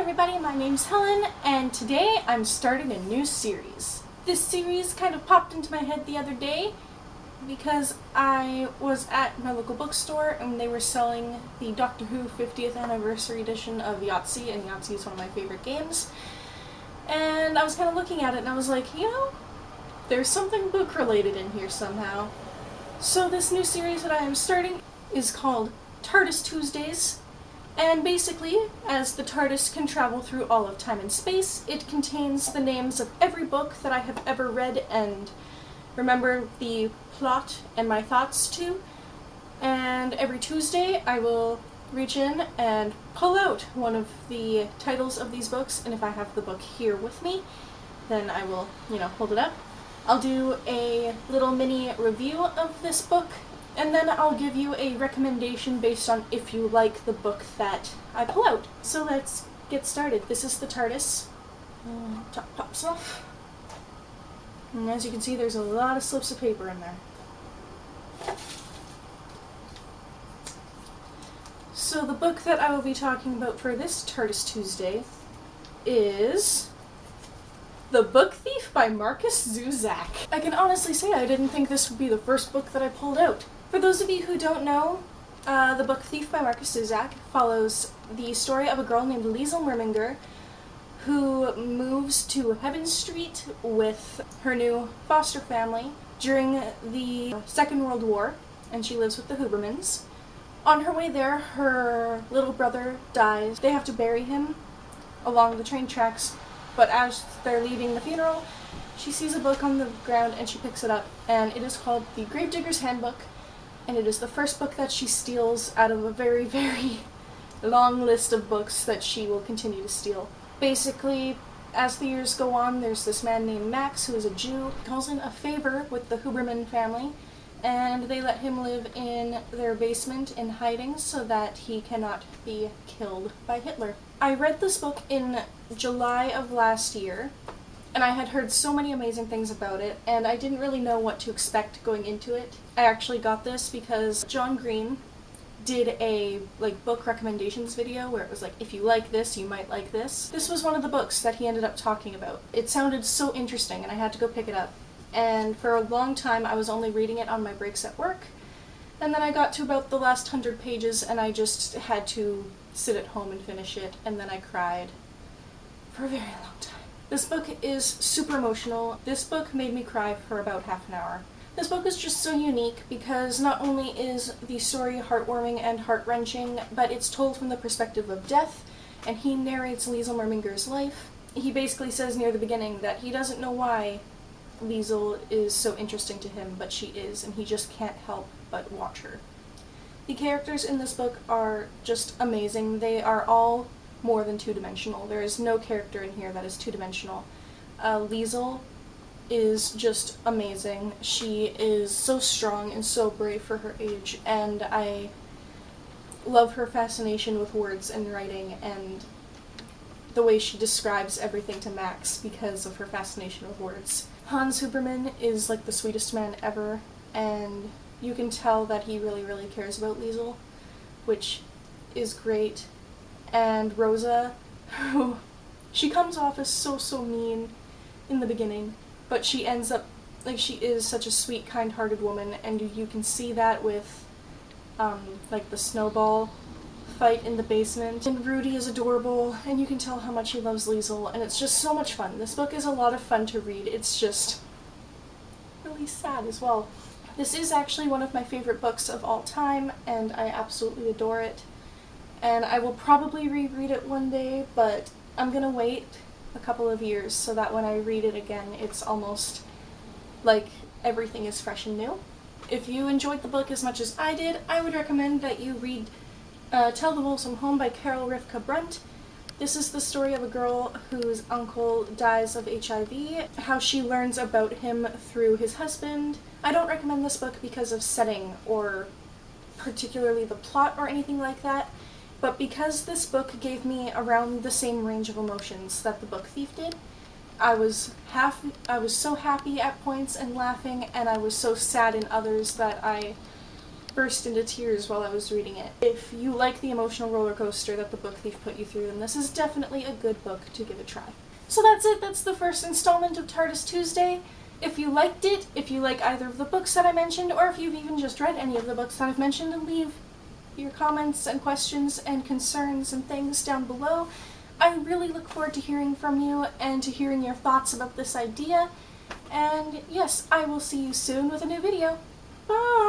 everybody, my name's Helen, and today I'm starting a new series. This series kind of popped into my head the other day because I was at my local bookstore and they were selling the Doctor Who 50th anniversary edition of Yahtzee, and Yahtzee is one of my favorite games. And I was kind of looking at it and I was like, you know, there's something book related in here somehow. So this new series that I am starting is called TARDIS Tuesdays. And basically, as the TARDIS can travel through all of time and space, it contains the names of every book that I have ever read and remember the plot and my thoughts to. And every Tuesday I will reach in and pull out one of the titles of these books, and if I have the book here with me, then I will, hold it up. I'll do a little mini review of this book, and then I'll give you a recommendation based on if you like the book that I pull out. So let's get started. This is the TARDIS. Top pops off. And as you can see, there's a lot of slips of paper in there. So the book that I will be talking about for this TARDIS Tuesday is The Book Thief by Marcus Zusak. I can honestly say I didn't think this would be the first book that I pulled out. For those of you who don't know, The Book Thief by Marcus Zusak follows the story of a girl named Liesl Merminger who moves to Heaven Street with her new foster family during the Second World War, and she lives with the Hubermans. On her way there, her little brother dies. They have to bury him along the train tracks, but as they're leaving the funeral, she sees a book on the ground and she picks it up, and it is called The Gravedigger's Handbook. And it is the first book that she steals out of a very, very long list of books that she will continue to steal. Basically, as the years go on, there's this man named Max who is a Jew. He calls in a favor with the Huberman family, and they let him live in their basement in hiding so that he cannot be killed by Hitler. I read this book in July of last year, and I had heard so many amazing things about it, and I didn't really know what to expect going into it. I actually got this because John Green did a book recommendations video where it was like, if you like this, you might like this. This was one of the books that he ended up talking about. It sounded so interesting and I had to go pick it up. And for a long time I was only reading it on my breaks at work, and then I got to about the last 100 pages and I just had to sit at home and finish it, and then I cried for a very long time. This book is super emotional. This book made me cry for about half an hour. This book is just so unique because not only is the story heartwarming and heart-wrenching, but it's told from the perspective of death, and he narrates Liesl Merminger's life. He basically says near the beginning that he doesn't know why Liesl is so interesting to him, but she is, and he just can't help but watch her. The characters in this book are just amazing. They are all more than two-dimensional. There is no character in here that is two-dimensional. Liesl is just amazing. She is so strong and so brave for her age, and I love her fascination with words and writing and the way she describes everything to Max because of her fascination with words. Hans Huberman is like the sweetest man ever, and you can tell that he really, really cares about Liesl, which is great. And Rosa, who she comes off as so mean in the beginning, but she ends up, she is such a sweet, kind-hearted woman, and you can see that with, the snowball fight in the basement. And Rudy is adorable, and you can tell how much he loves Liesl, and it's just so much fun. This book is a lot of fun to read. It's just really sad as well. This is actually one of my favorite books of all time, and I absolutely adore it. And I will probably reread it one day, but I'm gonna wait a couple of years so that when I read it again, it's almost like everything is fresh and new. If you enjoyed the book as much as I did, I would recommend that you read Tell the Wolves Come Home by Carol Rivka Brunt. This is the story of a girl whose uncle dies of HIV, how she learns about him through his husband. I don't recommend this book because of setting or particularly the plot or anything like that. But because this book gave me around the same range of emotions that The Book Thief did, I was so happy at points and laughing, and I was so sad in others that I burst into tears while I was reading it. If you like the emotional roller coaster that the Book Thief put you through, then this is definitely a good book to give a try. So that's it. That's the first installment of TARDIS Tuesday. If you liked it, if you like either of the books that I mentioned, or if you've even just read any of the books that I've mentioned, then leave your comments and questions and concerns and things down below. I really look forward to hearing from you and to hearing your thoughts about this idea. And yes, I will see you soon with a new video. Bye!